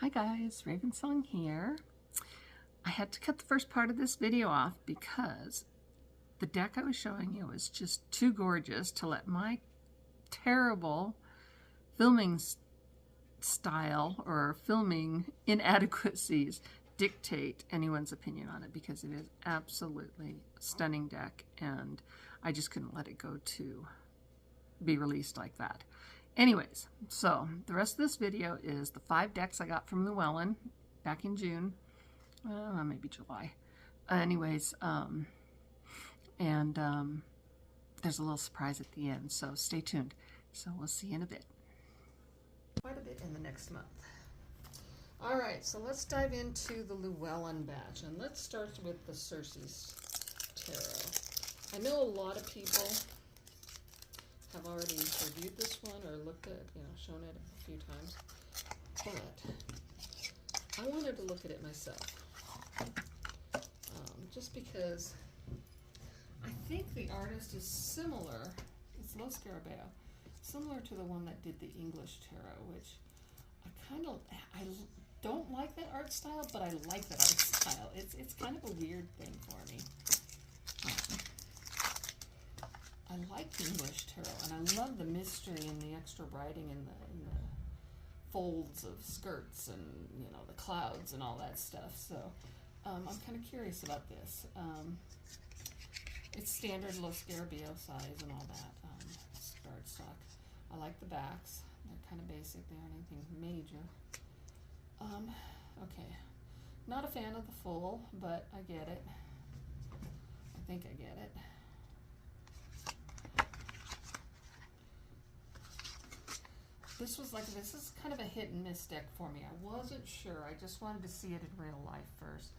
Hi guys, Raven Song here. I had to cut the first part of this video off because the deck I was showing you was just too gorgeous to let my terrible filming style or filming inadequacies dictate anyone's opinion on it, because it is absolutely a stunning deck and I just couldn't let it go to be released like that. Anyways, so the rest of this video is the 5 decks I got from Llewellyn back in June, maybe July. Anyways, there's a little surprise at the end, so stay tuned. So we'll see you in a bit. Quite a bit in the next month. All right, so let's dive into the Llewellyn batch, and let's start with the Circe's Tarot. I know a lot of people have already reviewed this one or looked at, shown it a few times, but I wanted to look at it myself, just because I think the artist is similar. It's Lo Scarabeo, similar to the one that did the English Tarot, which I don't like that art style, but I like that art style. It's kind of a weird thing for me. I like the English Tarot, and I love the mystery and the extra writing in the folds of skirts and the clouds and all that stuff. So I'm kind of curious about this. It's standard Lo Scarabeo size and all that cardstock. I like the backs. They're kind of basic. They aren't anything major. Okay, not a fan of the full, but I get it. I think I get it. This is kind of a hit and miss deck for me. I wasn't sure. I just wanted to see it in real life first,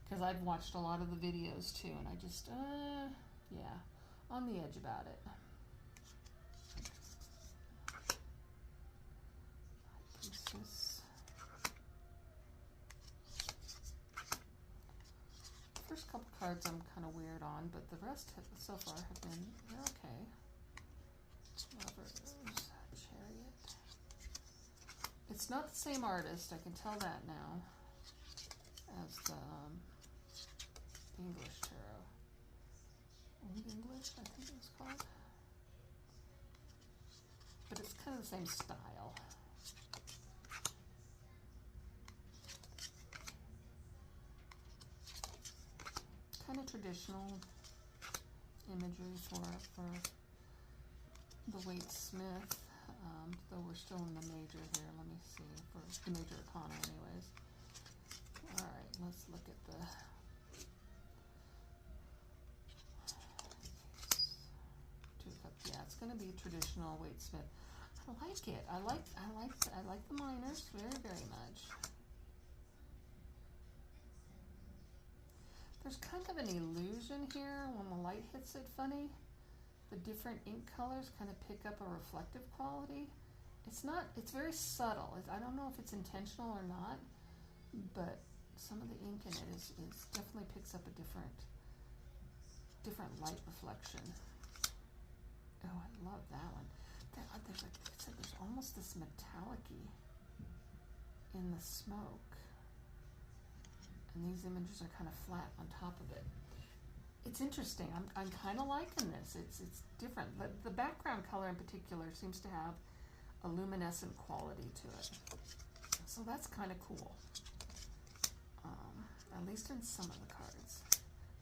because I've watched a lot of the videos too, and I just, yeah, on the edge about it. Princess. First couple cards I'm kind of weird on, but the rest so far have been, they're okay. Lovers. It's not the same artist, I can tell that now, as the English Tarot. Old English, I think it was called. But it's kind of the same style. Kind of traditional imagery for the Waite Smith. Though we're still in the major here. Let me see, for the major arcana anyways. Alright, let's look at the yeah, it's gonna be traditional Waite Smith. I like it. I like the minors very, very much. There's kind of an illusion here when the light hits it funny. The different ink colors kind of pick up a reflective quality. It's very subtle. I don't know if it's intentional or not, but some of the ink in it is definitely picks up a different light reflection. Oh, I love that one. There's almost this metallic-y in the smoke. And these images are kind of flat on top of it. It's interesting. I'm kind of liking this. It's different. The background color in particular seems to have a luminescent quality to it. So that's kind of cool. At least in some of the cards.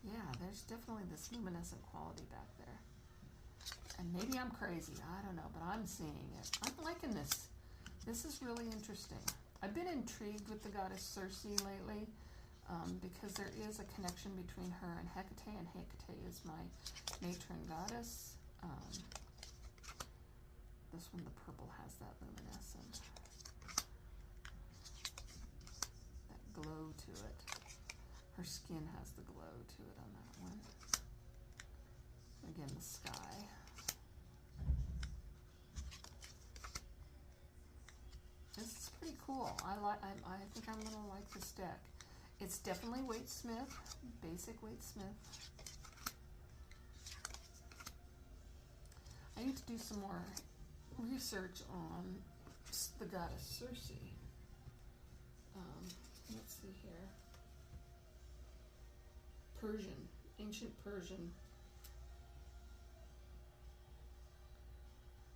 Yeah, there's definitely this luminescent quality back there. And maybe I'm crazy. I don't know, but I'm seeing it. I'm liking this. This is really interesting. I've been intrigued with the goddess Circe lately. Because there is a connection between her and Hecate, and Hecate is my matron goddess. This one, the purple, has that luminescent, that glow to it. Her skin has the glow to it on that one. Again, the sky. This is pretty cool. I think I'm gonna like this deck. It's definitely Waite Smith, basic Waite Smith. I need to do some more research on the goddess Circe. Persian, ancient Persian.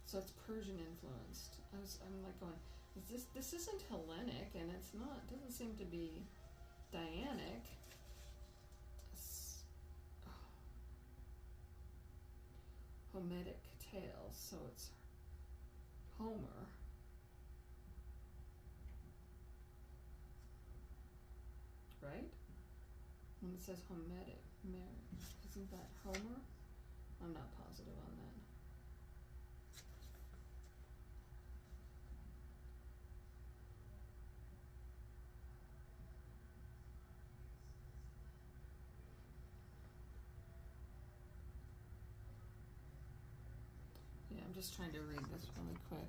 So it's Persian influenced. I'm like going, this isn't Hellenic, and it's not, doesn't seem to be Dianic. Hometic tales, so it's Homer. Right? When it says Hometic, isn't that Homer? I'm not positive on that. Yeah, I'm just trying to read this really quick.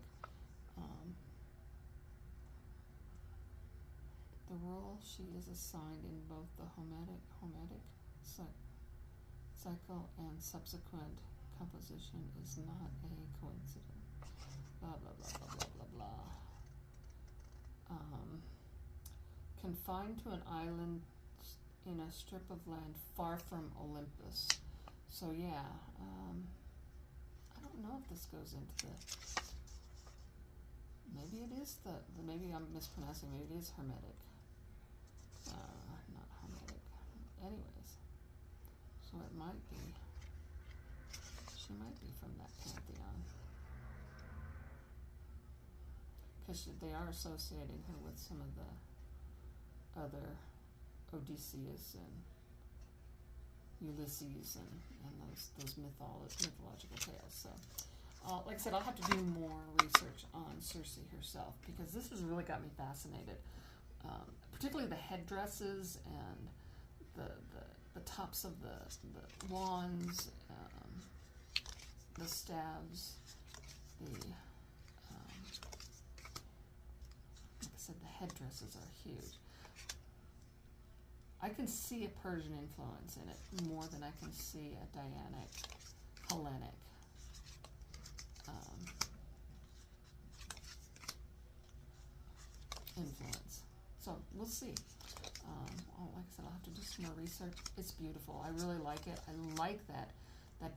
The role she is assigned in both the Hometic cycle and subsequent composition is not a coincidence. Blah blah blah blah blah blah blah. Confined to an island in a strip of land far from Olympus. So yeah, I don't know if this goes into the. Maybe it is maybe I'm mispronouncing. Maybe it is Hermetic. Not Hermetic. Anyways, so it might be. She might be from that pantheon, because they are associating her with some of the other Odysseus and Ulysses and those mythological tales. So, like I said, I'll have to do more research on Circe herself, because this has really got me fascinated. Particularly the headdresses and the tops of the wands, the staves, like I said, the headdresses are huge. I can see a Persian influence in it more than I can see a Dianic, Hellenic. Influence. So we'll see. Like I said, I'll have to do some more research. It's beautiful. I really like it. I like that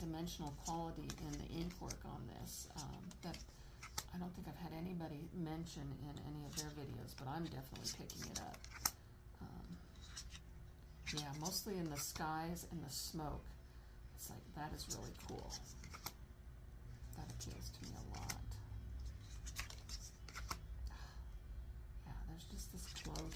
dimensional quality in the ink work on this. That I don't think I've had anybody mention in any of their videos, but I'm definitely picking it up. Yeah, mostly in the skies and the smoke. It's like, that is really cool. That appeals to me a lot. Yeah, there's just this glow to it.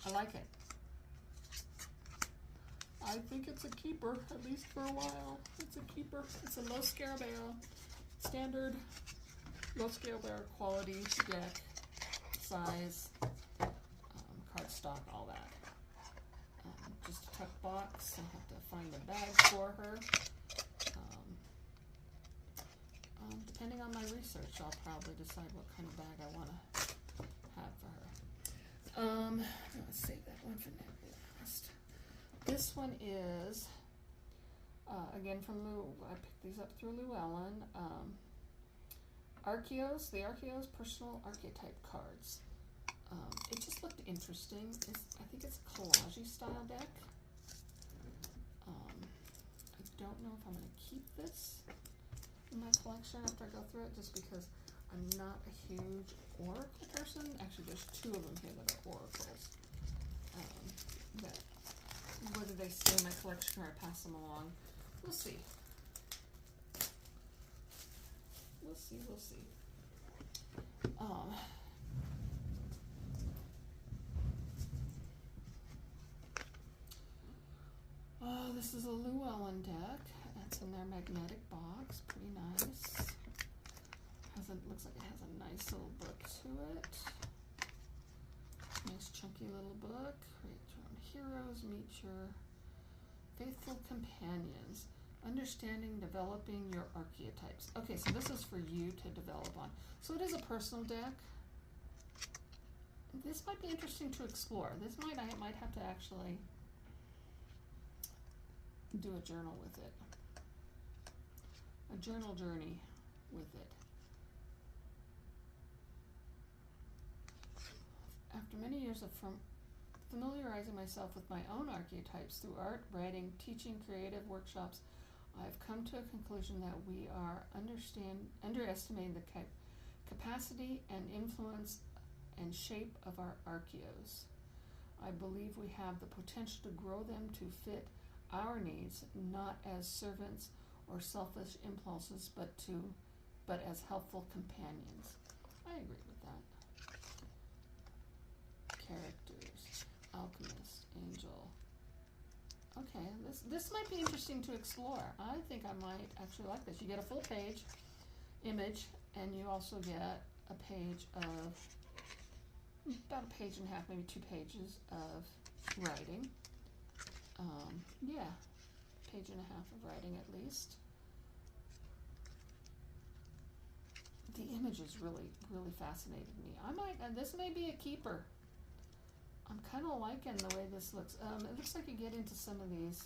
I like it. I think it's a keeper, at least for a while. It's a keeper. It's a low scale bear, standard low scale bear quality deck, size, cardstock, all that. Just a tuck box. I have to find a bag for her. Depending on my research, I'll probably decide what kind of bag I want to have for her. Let's save that one for last. This one is, again from I picked these up through Llewellyn. Archeos, the Archeos personal archetype cards. It just looked interesting. I think it's a collage style deck. I don't know if I'm going to keep this in my collection after I go through it, just because I'm not a huge oracle person. Actually, there's two of them here that are oracles. That whether they stay in my collection or I pass them along, we'll see. We'll see. Oh, this is a Llewellyn deck. It's in their magnetic box. Pretty nice. Looks like it has a nice little book to it. Nice chunky little book. Create your own heroes. Meet your faithful companions. Understanding, developing your archetypes. Okay, so this is for you to develop on. So it is a personal deck. This might be interesting to explore. I might have to actually do a journal with it. A journal journey with it. After many years of familiarizing myself with my own archetypes through art, writing, teaching, creative workshops, I've come to a conclusion that we are underestimating the capacity and influence and shape of our archeos. I believe we have the potential to grow them to fit our needs, not as servants or selfish impulses, but as helpful companions. I agree with that. Characters, alchemist, angel. Okay, this might be interesting to explore. I think I might actually like this. You get a full page image, and you also get a page of about a page and a half, maybe 2 pages of writing. Yeah, page and a half of writing at least. The images really fascinated me. This may be a keeper. I'm kind of liking the way this looks. It looks like you get into some of these.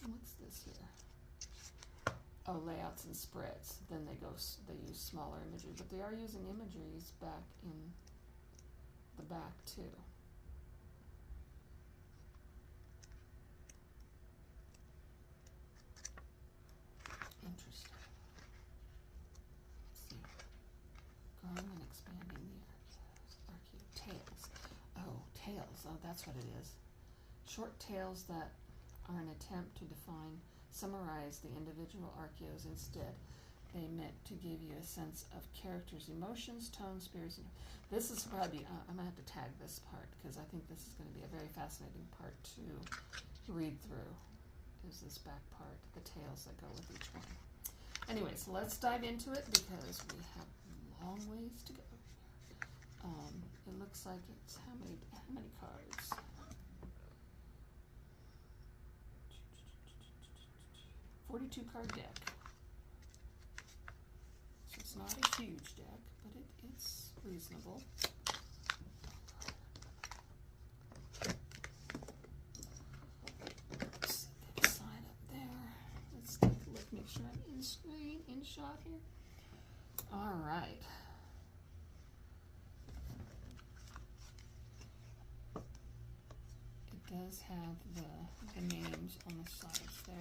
What's this here? Oh, layouts and spreads. Then they use smaller imagery, but they are using imageries back in the back too. Interesting. Let's see. Growing and expanding the Archeo tales. Oh, tales. Oh, that's what it is. Short tales that are an attempt to summarize the individual archeos. Instead, they meant to give you a sense of characters' emotions, tones, spirits. This is probably, I'm going to have to tag this part because I think this is going to be a very fascinating part to read through, is this back part, the tales that go with each one. Anyways, let's dive into it because we have long ways to go. It looks like it's how many cards? 42 card deck. So it's not a huge deck, but it's reasonable. Let's get a sign up there. Let's take a look, make sure I'm in shot here. All right. It does have the names on the sides there.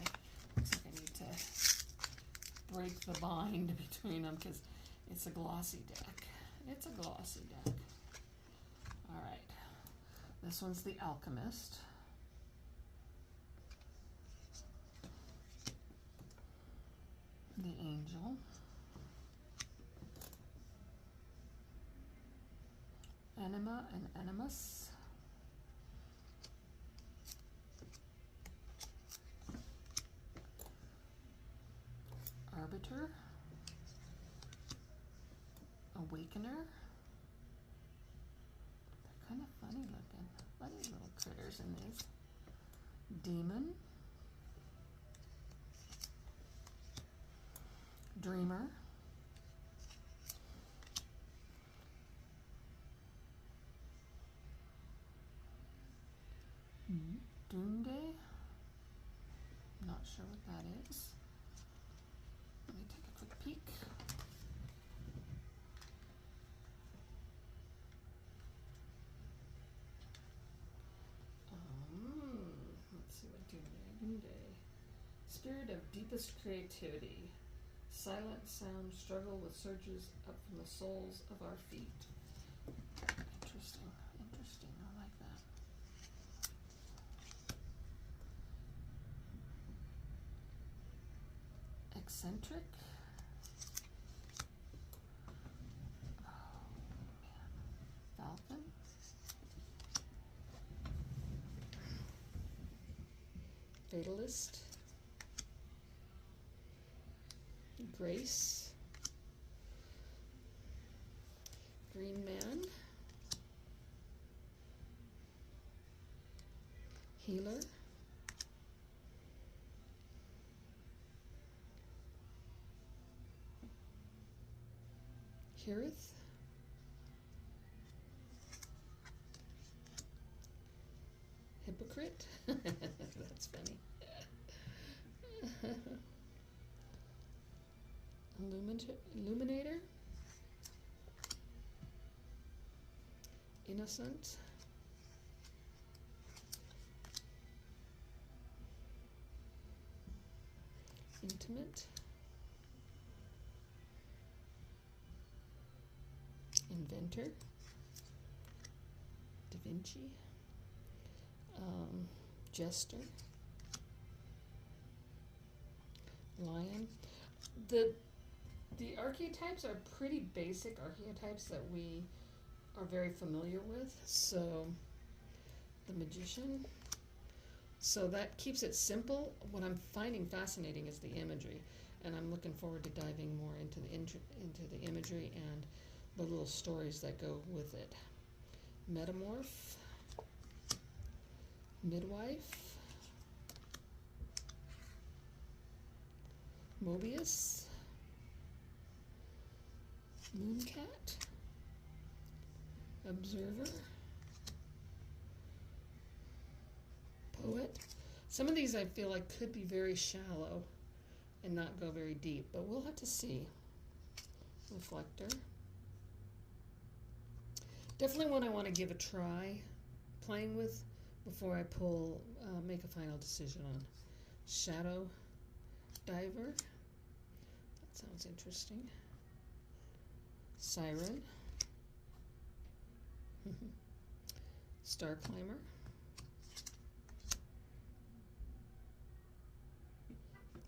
Looks like I need to break the bind between them because it's a glossy deck. It's a glossy deck. All right. This one's the Alchemist. The Angel. Anima and Animus. Arbiter. Awakener. They're kind of funny looking. Funny little critters in these. Demon. Dreamer. Doomday. Not sure what that is. Let me take a quick peek. Let's see what Doomday. Spirit of deepest creativity. Silent sound struggle with surges up from the soles of our feet. Interesting. Interesting. I like that. Eccentric. Oh, man. Falcon. Fatalist. Grace. Green Man. Healer. Heareth. hypocrite. That's funny. Illuminator. Innocent. Intimate. Inventor. Da Vinci. Jester. Lion. The archetypes are pretty basic archetypes that we are very familiar with. So the Magician. So that keeps it simple. What I'm finding fascinating is the imagery, and I'm looking forward to diving more into the imagery and the little stories that go with it. Metamorph. Midwife. Mobius. Mooncat. Observer. Poet. Some of these I feel like could be very shallow and not go very deep, but we'll have to see. Reflector. Definitely one I want to give a try playing with before I make a final decision on. Shadow Diver. That sounds interesting. Siren. Star Climber.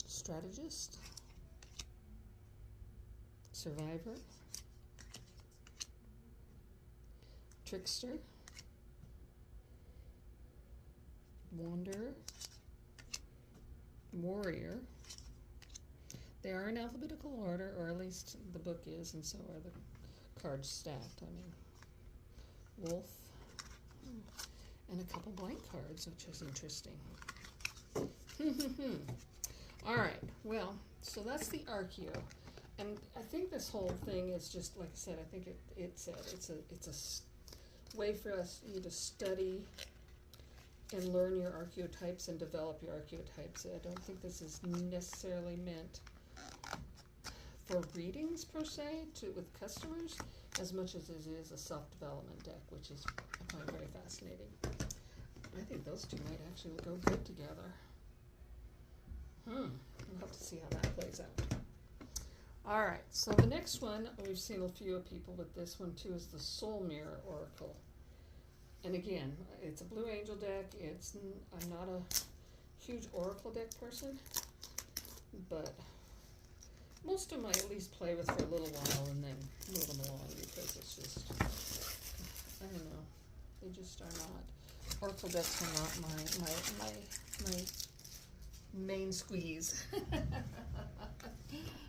Strategist. Survivor. Trickster. Wanderer. Warrior. They are in alphabetical order, or at least the book is, and so are the cards stacked. I mean, Wolf. And a couple blank cards, which is interesting. All right, well, so that's the Archeo. And I think this whole thing is just, like I said, I think it's a way for you to study and learn your archetypes and develop your archetypes. I don't think this is necessarily meant for readings per se with customers as much as it is a self-development deck, which is I find very fascinating. I think those two might actually go good together. We'll have to see how that plays out. All right, so the next one, we've seen a few people with this one too, is the Soul Mirror Oracle. And again, it's a Blue Angel deck. I'm not a huge Oracle deck person, but most of them I at least play with for a little while and then move them along because it's just, I don't know, they just are not. Oracle decks are not my main squeeze.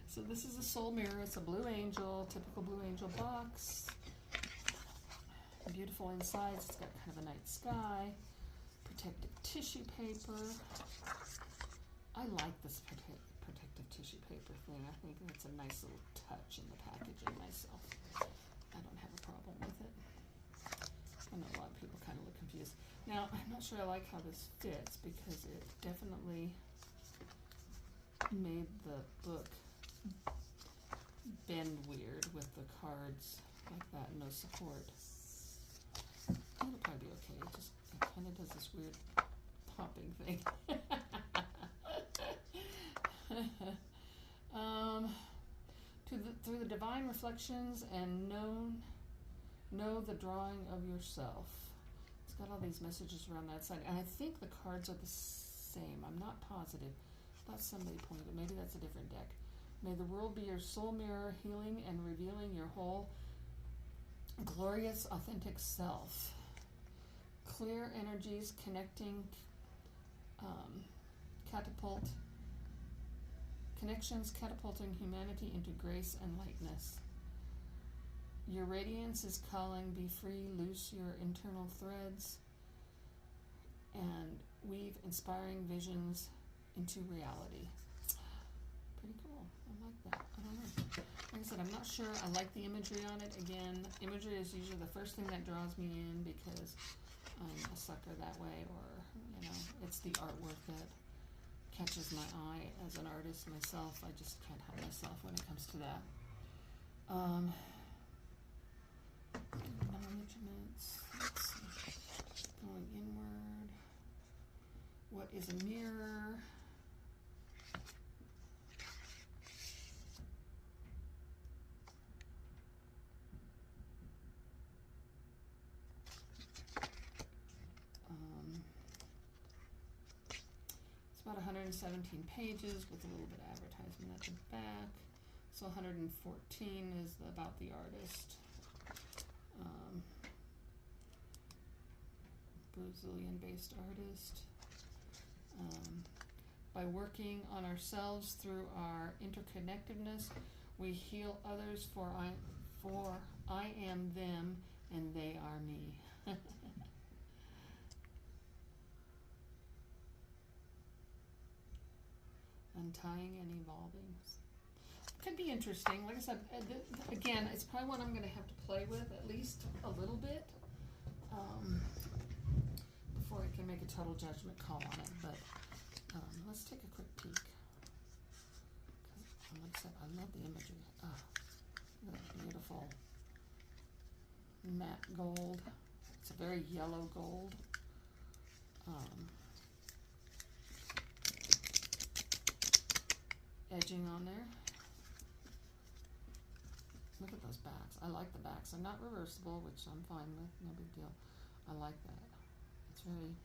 So this is a Soul Mirror. It's a Blue Angel, typical Blue Angel box. Beautiful insides. It's got kind of a night sky. Protective tissue paper. I like this protective tissue paper thing. I think that's a nice little touch in the packaging myself. I don't have a problem with it. I know a lot of people kind of look confused. Now, I'm not sure I like how this fits because it definitely made the book bend weird with the cards like that, no support. It'll probably be okay. It kind of does this weird popping thing. Through the divine reflections and know the drawing of yourself. It's got all these messages around that side, and I think the cards are the same. I'm not positive. I thought somebody pointed. Maybe that's a different deck. May the world be your soul mirror, healing and revealing your whole glorious, authentic self. Clear energies connecting, connections catapulting humanity into grace and lightness. Your radiance is calling, be free, loose your internal threads, and weave inspiring visions into reality. Pretty cool. I like that. I don't know. Like I said, I'm not sure. I like the imagery on it. Again, imagery is usually the first thing that draws me in because I'm a sucker that way, or, you know, it's the artwork that catches my eye as an artist myself. I just can't help myself when it comes to that. Acknowledgements. Let's see. Going inward. What is a mirror? It's about 117 pages with a little bit of advertisement at the back. So 114 is about the artist. Brazilian-based artist. By working on ourselves through our interconnectedness, we heal others, for I am them and they are me. Untying and evolving. Could be interesting. Like I said, again, it's probably one I'm going to have to play with at least a little bit before I can make a total judgment call on it. But let's take a quick peek. Like I said, I love the imagery. Oh, look at that beautiful matte gold. It's a very yellow gold. Edging on there. Look at those backs. I like the backs. They're not reversible, which I'm fine with. No big deal. I like that. It's very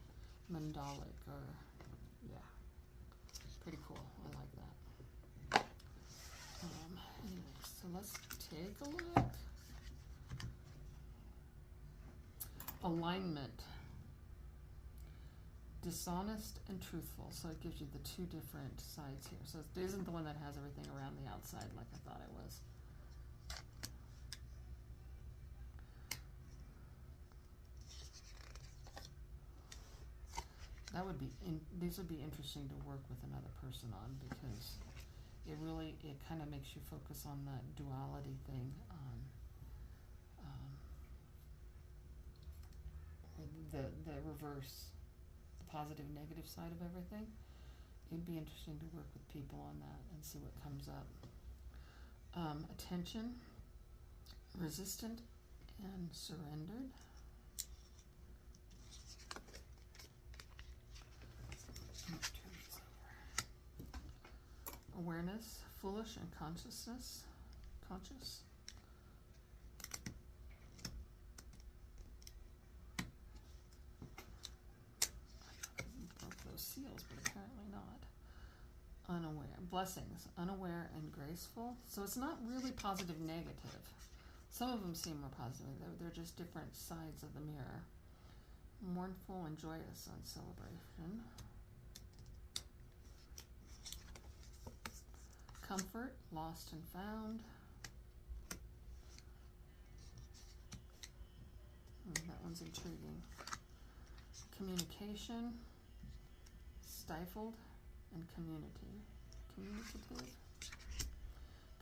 mandalic, or yeah, pretty cool. I like that. Anyway, so let's take a look. Alignment. Dishonest and truthful. So it gives you the two different sides here. So it isn't the one that has everything around the outside like I thought it was. That would be, these would be interesting to work with another person on, because it kind of makes you focus on that duality thing, or the reverse, the positive negative side of everything. It'd be interesting to work with people on that and see what comes up. Attention, resistant and surrendered. Awareness, foolish and conscious. I broke those seals, but apparently not. Unaware, blessings, unaware and graceful. So it's not really positive, negative. Some of them seem more positive. They're just different sides of the mirror. Mournful and joyous on celebration. Comfort, lost and found. That one's intriguing. Communication, stifled and communicative.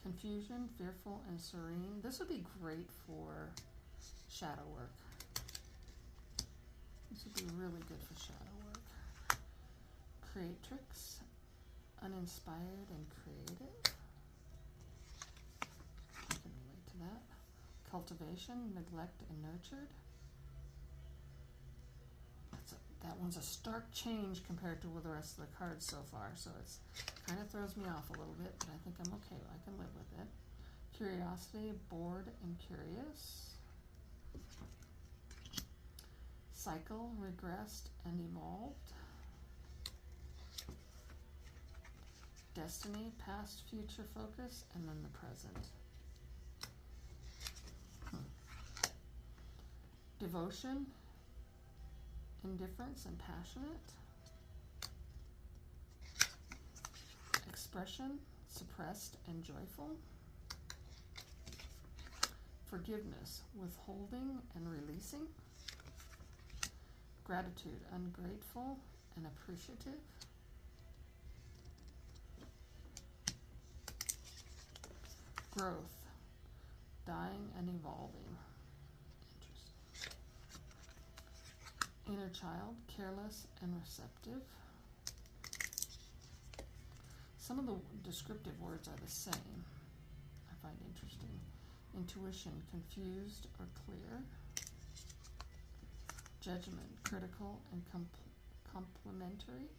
Confusion, fearful and serene. This would be great for shadow work. This would be really good for shadow work. Creatrix, uninspired and creative. I can relate to that. Cultivation, neglect and nurtured. That one's a stark change compared to the rest of the cards so far, so it's kind of throws me off a little bit, but I think I'm okay. I can live with it. Curiosity, bored and curious. Cycle, regressed and evolved. Destiny, past, future focus, and then the present. Devotion, indifference and passionate. Expression, suppressed and joyful. Forgiveness, withholding and releasing. Gratitude, ungrateful and appreciative. Growth, dying and evolving. Interesting. Inner child, careless and receptive. Some of the descriptive words are the same. I find interesting. Intuition, confused or clear. Judgment, critical and complimentary.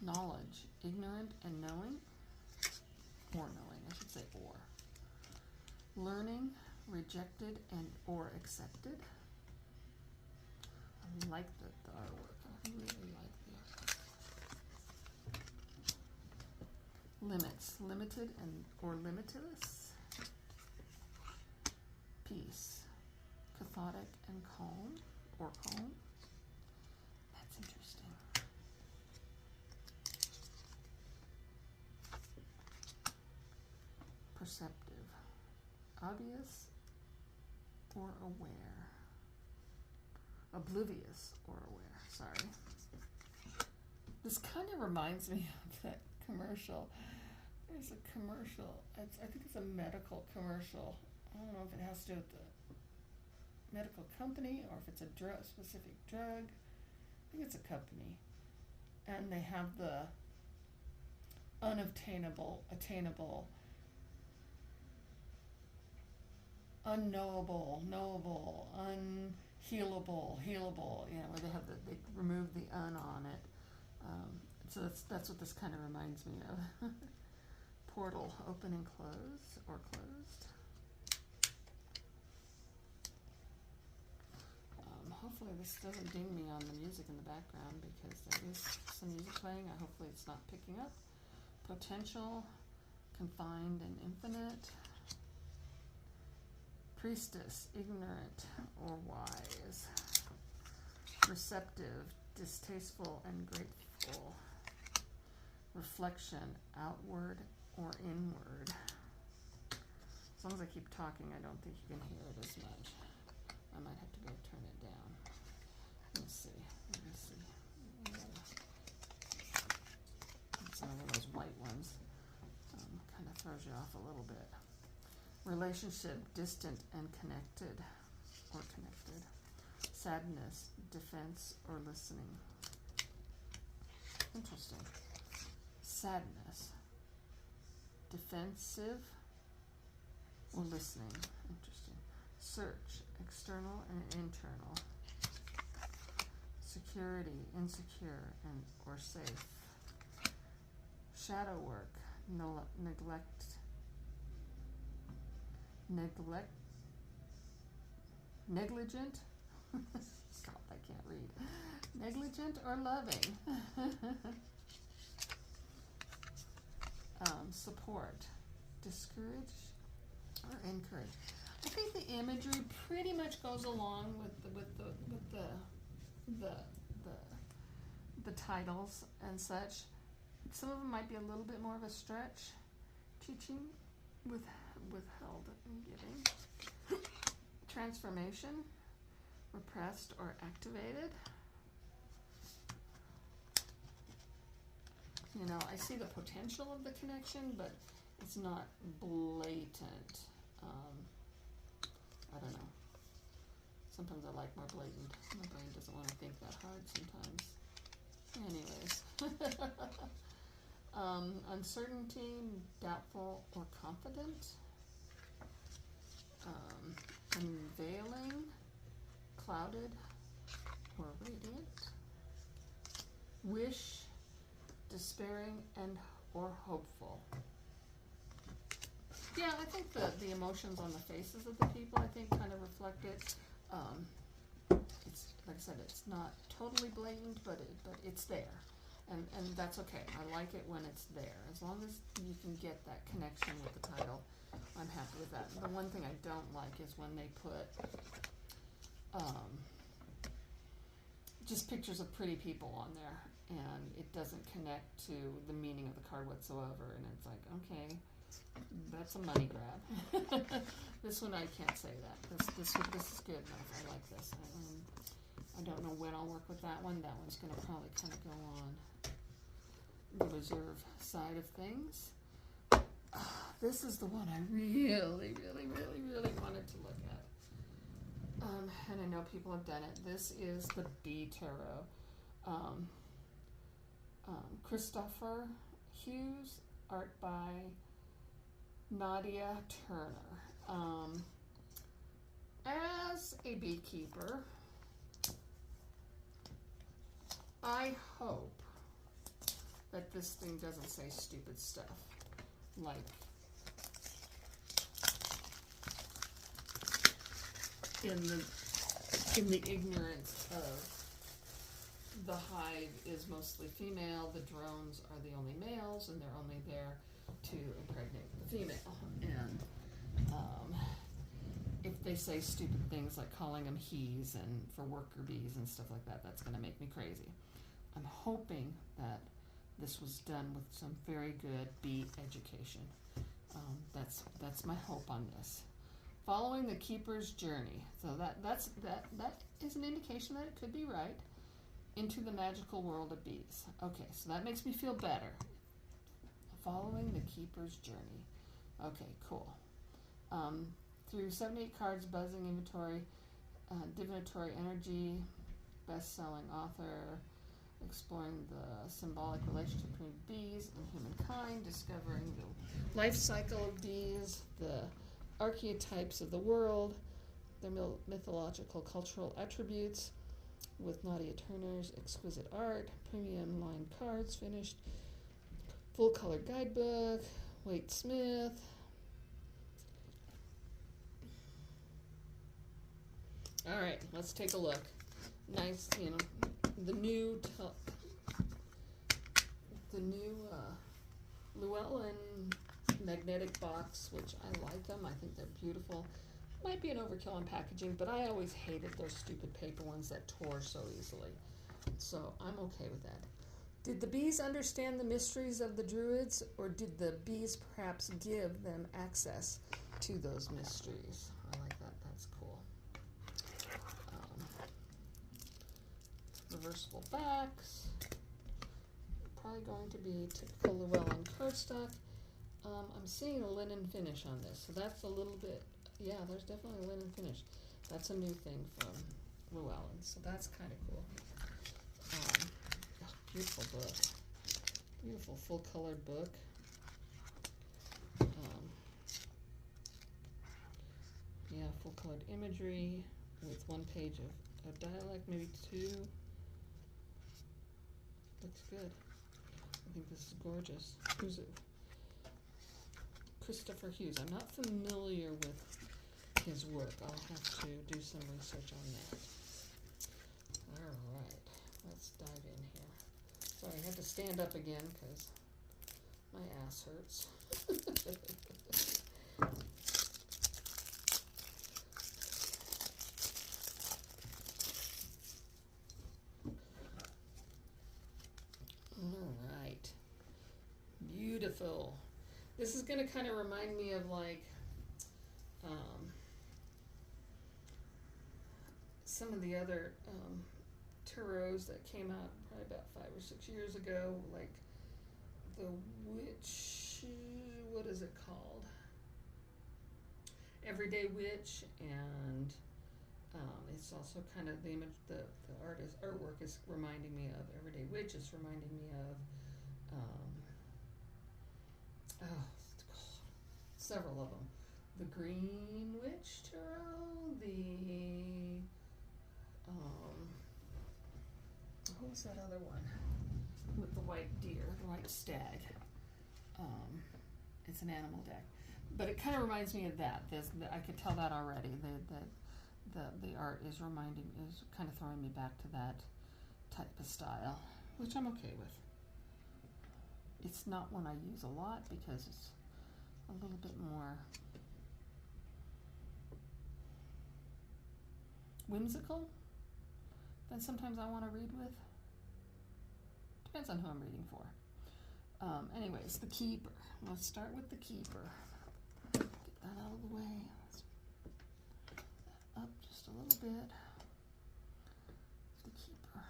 Knowledge, ignorant and knowing. Or knowing, I should say or. Learning, rejected and or accepted. I like the artwork. I really like the artwork. Limits, limited and or limitless. Peace, cathodic and calm or calm. That's interesting. Perceptive, obvious or aware. Oblivious or aware, sorry. This kind of reminds me of that commercial. There's a commercial, I think it's a medical commercial. I don't know if it has to do with the medical company or if it's a drug, specific drug. I think it's a company. And they have the unobtainable, attainable, unknowable, knowable, unhealable, healable. You know, where they remove the un on it. So that's what this kind of reminds me of. Portal, open and close or closed. Hopefully this doesn't ding me on the music in the background because there is some music playing. Hopefully it's not picking up. Potential, confined and infinite. Priestess, ignorant or wise. Receptive, distasteful and grateful. Reflection, outward or inward. As long as I keep talking, I don't think you can hear it as much. I might have to go turn it down. Let's see. Let me see. It's one of those white ones. Kind of throws you off a little bit. Relationship, distant and connected or connected. Sadness, defense or listening. Interesting. Sadness, defensive or listening. Interesting. Search, external and internal. Security, insecure and or safe. Shadow work, negligent. God, I can't read. Negligent or loving. Support, discourage or encourage. I think the imagery pretty much goes along with the titles and such. Some of them might be a little bit more of a stretch. Teaching, withheld and giving. Transformation, repressed or activated. You know, I see the potential of the connection, but it's not blatant. I don't know. Sometimes I like more blatant. My brain doesn't want to think that hard sometimes. Anyways. Uncertainty, doubtful or confident. Unveiling, clouded or radiant. Wish, despairing and or hopeful. Yeah, I think the emotions on the faces of the people, I think, kind of reflect it. It's like I said, it's not totally blatant, but it's there, and that's okay. I like it when it's there, as long as you can get that connection with the title. I'm happy with that. The one thing I don't like is when they put just pictures of pretty people on there, and it doesn't connect to the meaning of the card whatsoever, and it's like, okay, that's a money grab. This one I can't say that. This is good enough. I like this. I don't know when I'll work with that one. That one's going to probably kind of go on the reserve side of things. This is the one I really, really, really, really, know people have done it. This is the Bee Tarot. Christopher Hughes, art by Nadia Turner. As a beekeeper, I hope that this thing doesn't say stupid stuff like in the ignorance of the hive is mostly female, the drones are the only males, and they're only there to impregnate the female. And if they say stupid things like calling them he's and for worker bees and stuff like that, that's going to make me crazy. I'm hoping that this was done with some very good bee education. That's my hope on this. Following the keeper's journey. So that is an indication that it could be right. Into the magical world of bees. Okay, so that makes me feel better. Following the keeper's journey. Okay, cool. Through 78 cards, buzzing inventory, divinatory energy, best-selling author, exploring the symbolic relationship between bees and humankind, discovering the life cycle of bees, the archetypes of the world, their mythological cultural attributes, with Nadia Turner's exquisite art, premium lined cards finished, full color guidebook, Waite Smith. All right, let's take a look. Nice, the new Llewellyn magnetic box, which I like them. I think they're beautiful. Might be an overkill on packaging, but I always hated those stupid paper ones that tore so easily. So I'm okay with that. Did the bees understand the mysteries of the Druids, or did the bees perhaps give them access to those mysteries? I like that. That's cool. Reversible backs. Probably going to be typical Llewellyn cardstock. I'm seeing a linen finish on this, so that's a little bit, yeah, there's definitely a linen finish. That's a new thing from Llewellyn, so that's kind of cool. Beautiful book. Beautiful full-colored book. Yeah, full-colored imagery with one page of dialect, maybe two. Looks good. I think this is gorgeous. Who's it? Christopher Hughes. I'm not familiar with his work. I'll have to do some research on that. All right, let's dive in here. Sorry, I had to stand up again because my ass hurts. All right, beautiful. This is going to kind of remind me of like some of the other tarots that came out probably about 5 or 6 years ago, like the Witch, what is it called? Everyday Witch, and it's also kind of the image, the artwork is reminding me of Everyday Witch. It's reminding me of several of them. The Green Witch Tarot, the what was that other one with the white deer, the white stag? It's an animal deck, but it kind of reminds me of that. I could tell that already. The art is kind of throwing me back to that type of style, which I'm okay with. It's not one I use a lot because it's a little bit more whimsical than sometimes I want to read with. Depends on who I'm reading for. Anyways, the Keeper. Let's start with the Keeper. Get that out of the way. Let's put that up just a little bit. The Keeper.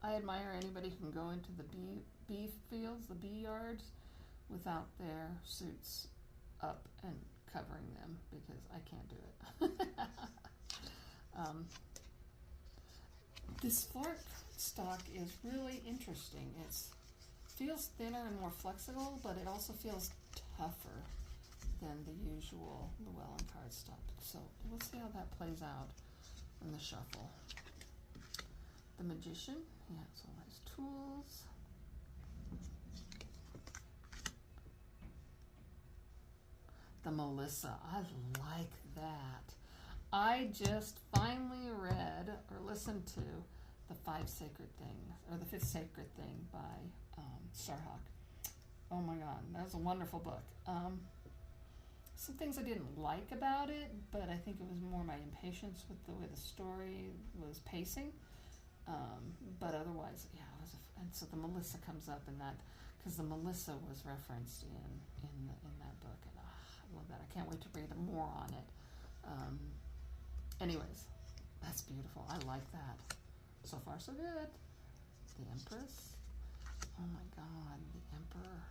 I admire anybody who can go into the bee fields, the bee yards, without their suits up and covering them, because I can't do it. This floor stock is really interesting. It feels thinner and more flexible, but it also feels tougher than the usual Llewellyn cardstock. So we'll see how that plays out in the shuffle. The Magician, he has all his tools. The Melissa, I like that. I just finally read or listened to the Five Sacred Things, or the Fifth Sacred Thing by Starhawk. Oh my God, that was a wonderful book. Some things I didn't like about it, but I think it was more my impatience with the way the story was pacing. But otherwise, yeah, it was and so the Melissa comes up in that, because the Melissa was referenced in that book, and I love that. I can't wait to read more on it. Anyways, that's beautiful. I like that. So far, so good. The Empress. Oh my God, the Emperor.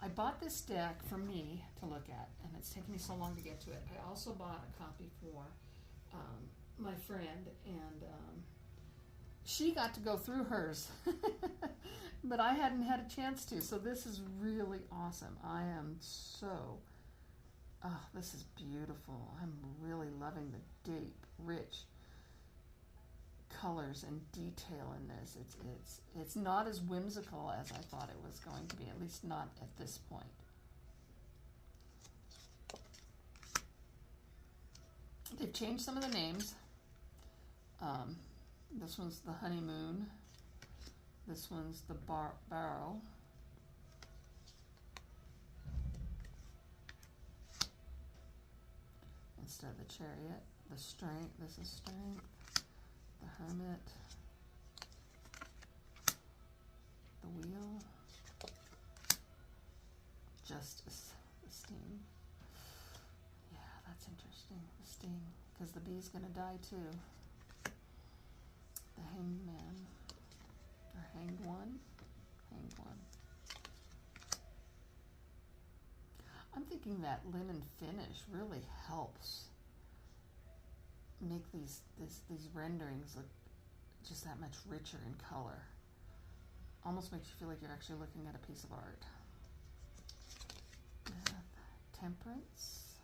I bought this deck for me to look at, and it's taken me so long to get to it. I also bought a copy for my friend, and she got to go through hers, but I hadn't had a chance to, so this is really awesome. I am so, oh, this is beautiful. I'm really loving the deep, rich colors and detail in this. It's not as whimsical as I thought it was going to be, at least not at this point. They've changed some of the names. This one's the Honeymoon. This one's the Barrow. Instead of the Chariot. The Strength. This is Strength. The Hermit. The Wheel. Justice. The Sting. Yeah, that's interesting. The Sting. Because the bee's going to die too. The Hanged Man. Or Hanged One. Hanged One. I'm thinking that linen finish really helps make these renderings look just that much richer in color. Almost makes you feel like you're actually looking at a piece of art. Death, Temperance.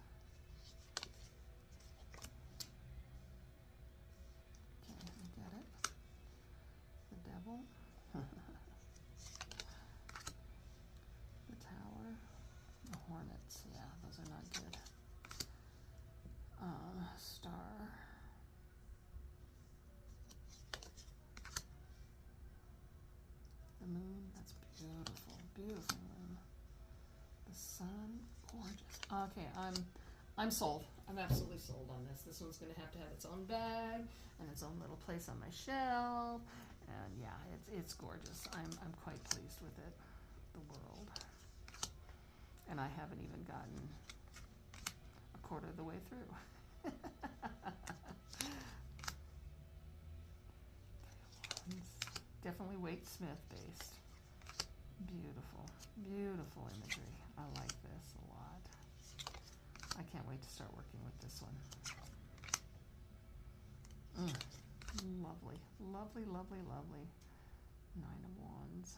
Okay, I get it. The Devil. The Tower. The Hornets. Yeah, those are not good. Star. The Moon. That's beautiful. Beautiful moon. The Sun. Gorgeous. Okay, I'm sold. I'm absolutely sold on this. This one's going to have its own bag and its own little place on my shelf. And yeah, it's gorgeous. I'm quite pleased with it. The World. And I haven't even gotten a quarter of the way through. Definitely Waite Smith based. Beautiful, beautiful imagery. I like this a lot. I can't wait to start working with this one. Lovely, lovely, lovely, lovely. 9 of Wands.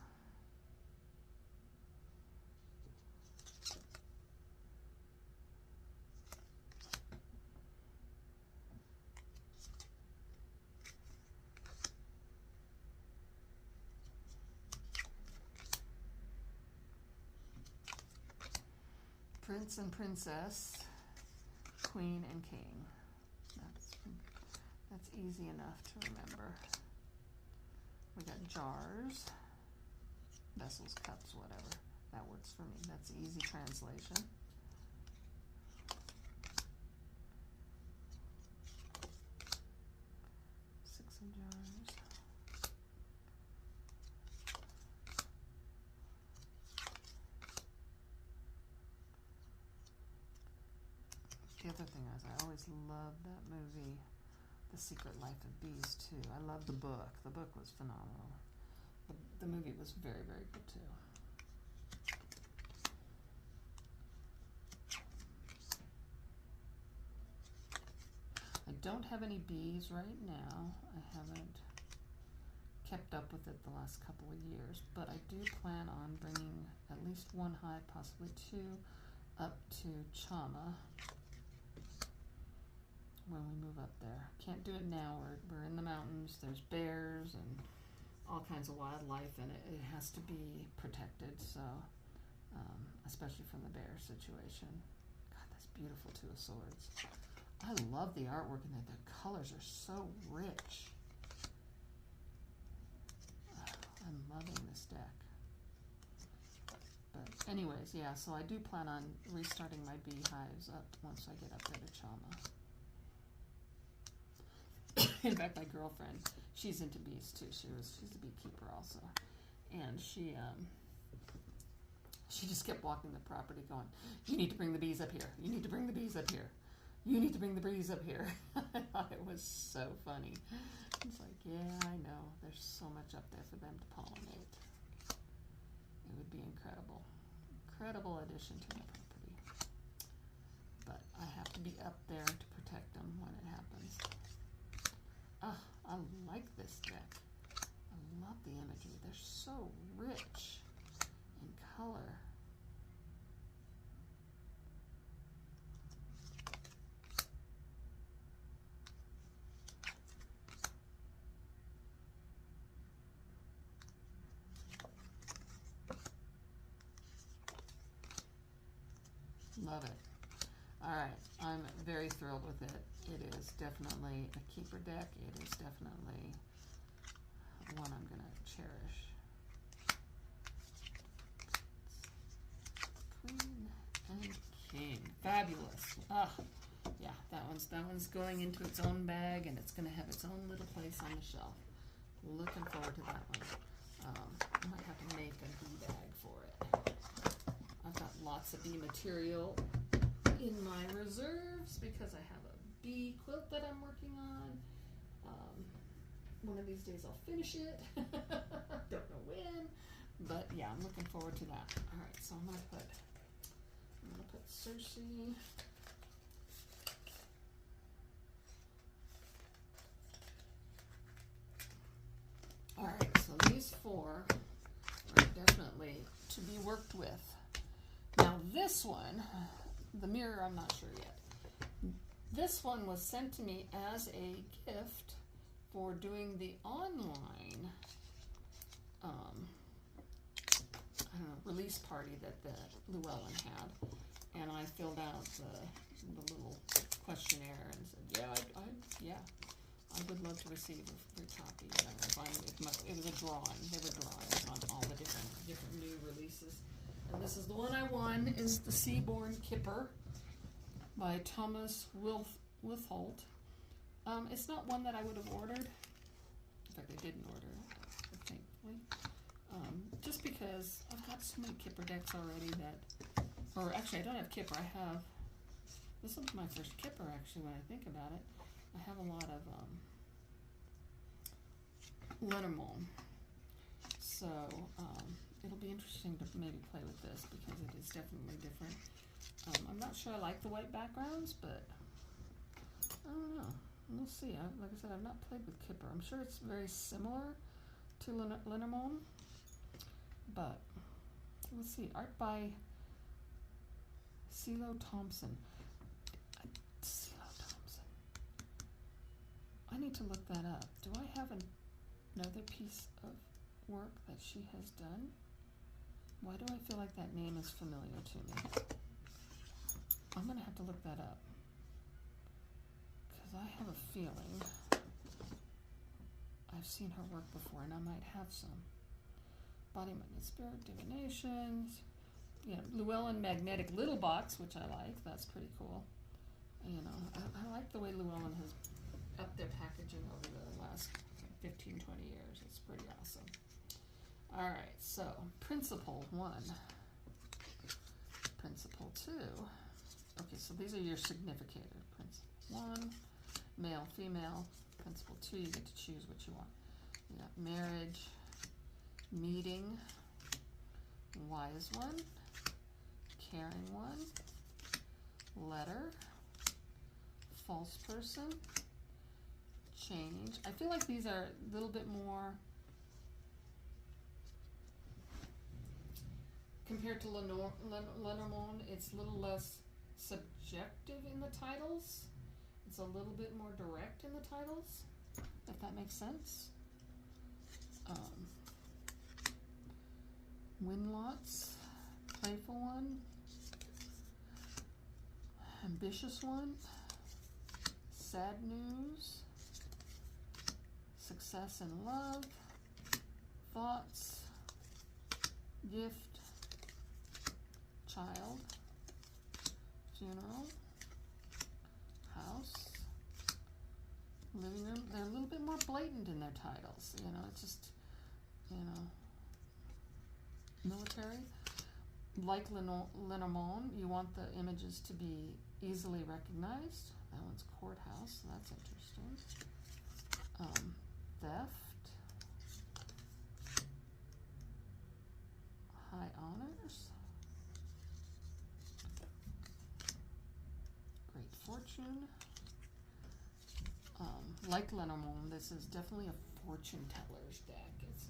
Prince and Princess, Queen and King. That's easy enough to remember. We got jars, vessels, cups, whatever. That works for me. That's easy translation. Six of Jars. The other thing is, I always loved that movie, The Secret Life of Bees, too. I love the book. The book was phenomenal. The movie was very, very good, too. don't have any bees right now. I haven't kept up with it the last couple of years, but I do plan on bringing at least one hive, possibly two, up to Chama when we move up there. Can't do it now. We're in the mountains. There's bears and all kinds of wildlife, and it has to be protected, so especially from the bear situation. God, that's beautiful, Two of Swords. I love the artwork in there. The colors are so rich. I'm loving this deck. But anyways, yeah, so I do plan on restarting my beehives up once I get up there to Chama. In fact, my girlfriend, she's into bees too. She's a beekeeper also. And she just kept walking the property going, you need to bring the bees up here. You need to bring the bees up here. You need to bring the bees up here. I thought it was so funny. It's like, yeah, I know. There's so much up there for them to pollinate. It would be incredible. Incredible addition to the property. But I have to be up there to protect them when it happens. Oh, I like this deck. I love the imagery. They're so rich in color. Love it. All right, I'm very thrilled with it. It is definitely a keeper deck. It is definitely one I'm going to cherish. Queen and King. Fabulous. Ah, yeah, that one's going into its own bag, and it's going to have its own little place on the shelf. Looking forward to that one. I might have to make a bee bag for it. I've got lots of bee material in my reserves because I have a bee quilt that I'm working on. One of these days I'll finish it. Don't know when, but yeah, I'm looking forward to that. All right, so I'm gonna put Circe. All right, so these four are definitely to be worked with. Now this one, the mirror, I'm not sure yet. This one was sent to me as a gift for doing the online, I don't know, release party that the Llewellyn had. And I filled out the little questionnaire and said, yeah, I would love to receive a free copy. It was a drawing. They were drawings on all the different new releases. And this is the one I won, is the Seaborne Kipper by Thomas Witholt. It's not one that I would have ordered. In fact, I didn't order it, thankfully. Just because I've got so many Kipper decks already or actually I don't have Kipper, this will be my first Kipper actually when I think about it. I have a lot of Lenormand. So, it'll be interesting to maybe play with this because it is definitely different. I'm not sure I like the white backgrounds, but I don't know. We'll see. Like I said, I've not played with Kipper. I'm sure it's very similar to Lenormand, but we'll see. Art by CeeLo Thompson. CeeLo Thompson. I need to look that up. Do I have another piece of work that she has done? Why do I feel like that name is familiar to me? I'm going to have to look that up. Because I have a feeling I've seen her work before, and I might have some. Body, Mind, and Spirit, Divinations. You know, Llewellyn Magnetic Little Box, which I like. That's pretty cool. You know, I like the way Llewellyn has upped their packaging over the last 15, 20 years. It's pretty awesome. All right, so Principle 1. Principle 2. Okay, so these are your significator. Principle 1, male, female. Principle 2, you get to choose what you want. You got marriage, meeting, wise one, caring one, letter, false person, change. I feel like these are a little bit more, compared to Lenormand, it's a little less subjective in the titles. It's a little bit more direct in the titles, if that makes sense. Win-Lots, playful one, ambitious one, sad news, success in love, thoughts, gift, child, funeral, house, living room. They're a little bit more blatant in their titles. You know, it's just, you know, military. Like Lenormand, you want the images to be easily recognized. That one's courthouse, so that's interesting. Theft, high honors, great fortune. Like Lenormand, this is definitely a fortune teller's deck. It's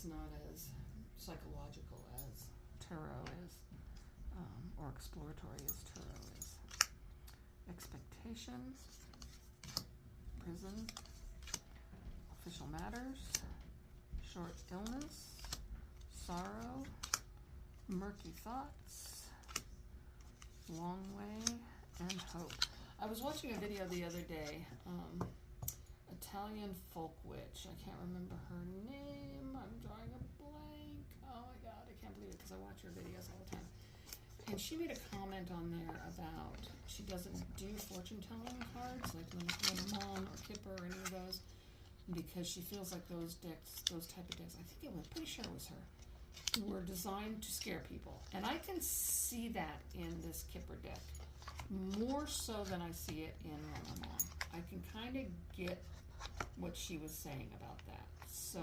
not as psychological as tarot is, or exploratory as tarot is. Expectation, prison, official matters, short illness, sorrow, murky thoughts, long way, and hope. I was watching a video the other day, Italian folk witch. I can't remember her name. I'm drawing a blank. Oh my god, I can't believe it because I watch her videos all the time. And she made a comment on there about she doesn't do fortune telling cards like Lenormand or Kipper or any of those because she feels like those decks, those type of decks, I think it was, pretty sure it was her, were designed to scare people. And I can see that in this Kipper deck more so than I see it in Lenormand. I can kind of get what she was saying about that. So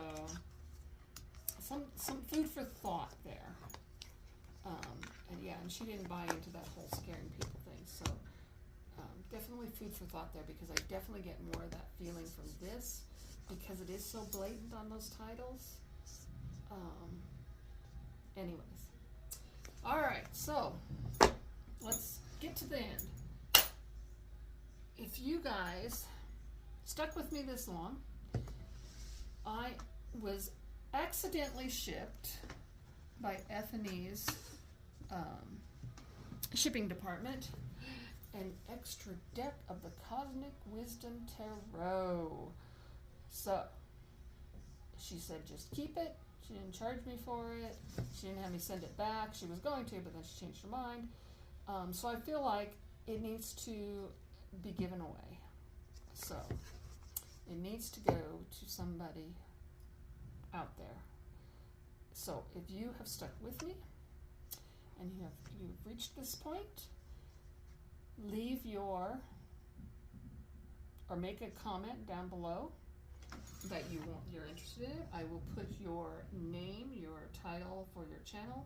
some food for thought there. And yeah, and she didn't buy into that whole scaring people thing. So definitely food for thought there because I definitely get more of that feeling from this because it is so blatant on those titles. Anyways. All right, so let's get to the end. If you guys stuck with me this long, I was accidentally shipped by Ethany's shipping department an extra deck of the Cosmic Wisdom Tarot. So she said just keep it. She didn't charge me for it. She didn't have me send it back. She was going to, but then she changed her mind. So I feel like it needs to be given away. So it needs to go to somebody out there. So if you have stuck with me and you've reached this point, leave your or make a comment down below that you're interested in it. I will put your name, your title for your channel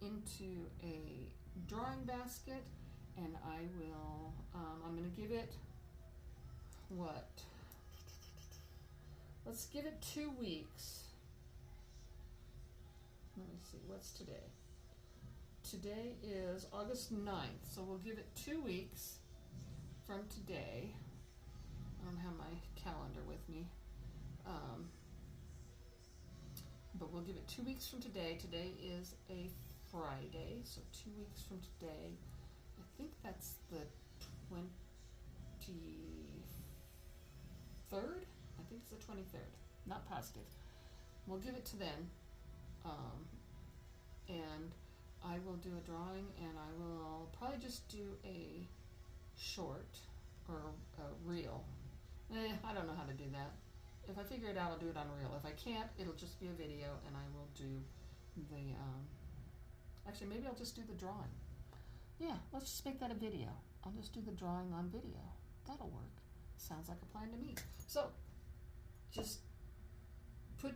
into a drawing basket, and I will, I'm going to give it, what? Let's give it 2 weeks. Let me see, what's today? Today is August 9th, so we'll give it 2 weeks from today. I don't have my calendar with me. But we'll give it 2 weeks from today. Today is a Friday, so 2 weeks from today. I think that's the 23rd? I think it's the 23rd. Not positive. We'll give it to then. And I will do a drawing, and I will probably just do a short or a reel. I don't know how to do that. If I figure it out, I'll do it on reel. If I can't, it'll just be a video, and I will do the, actually, maybe I'll just do the drawing. Yeah, let's just make that a video. I'll just do the drawing on video. That'll work. Sounds like a plan to me. So, just put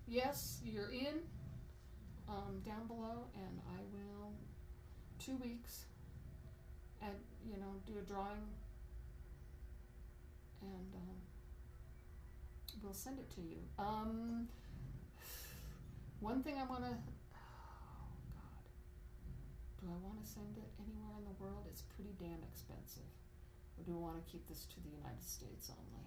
yes, you're in, down below, and I will, 2 weeks, and, do a drawing, and we'll send it to you. One thing I want to, oh God, do I want to send it anywhere in the world? It's pretty damn expensive. Or do I want to keep this to the United States only?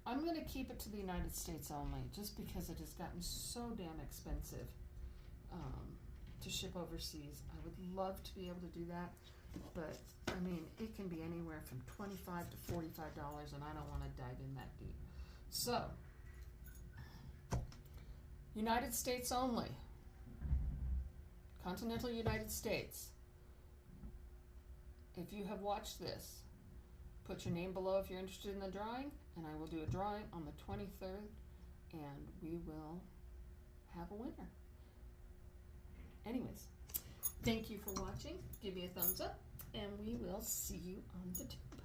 I'm going to keep it to the United States only, just because it has gotten so damn expensive to ship overseas. I would love to be able to do that, but I mean, it can be anywhere from $25 to $45, and I don't want to dive in that deep. So, United States only. Continental United States. If you have watched this, put your name below if you're interested in the drawing, and I will do a drawing on the 23rd, and we will have a winner. Anyways, thank you for watching. Give me a thumbs up, and we will see you on the tube.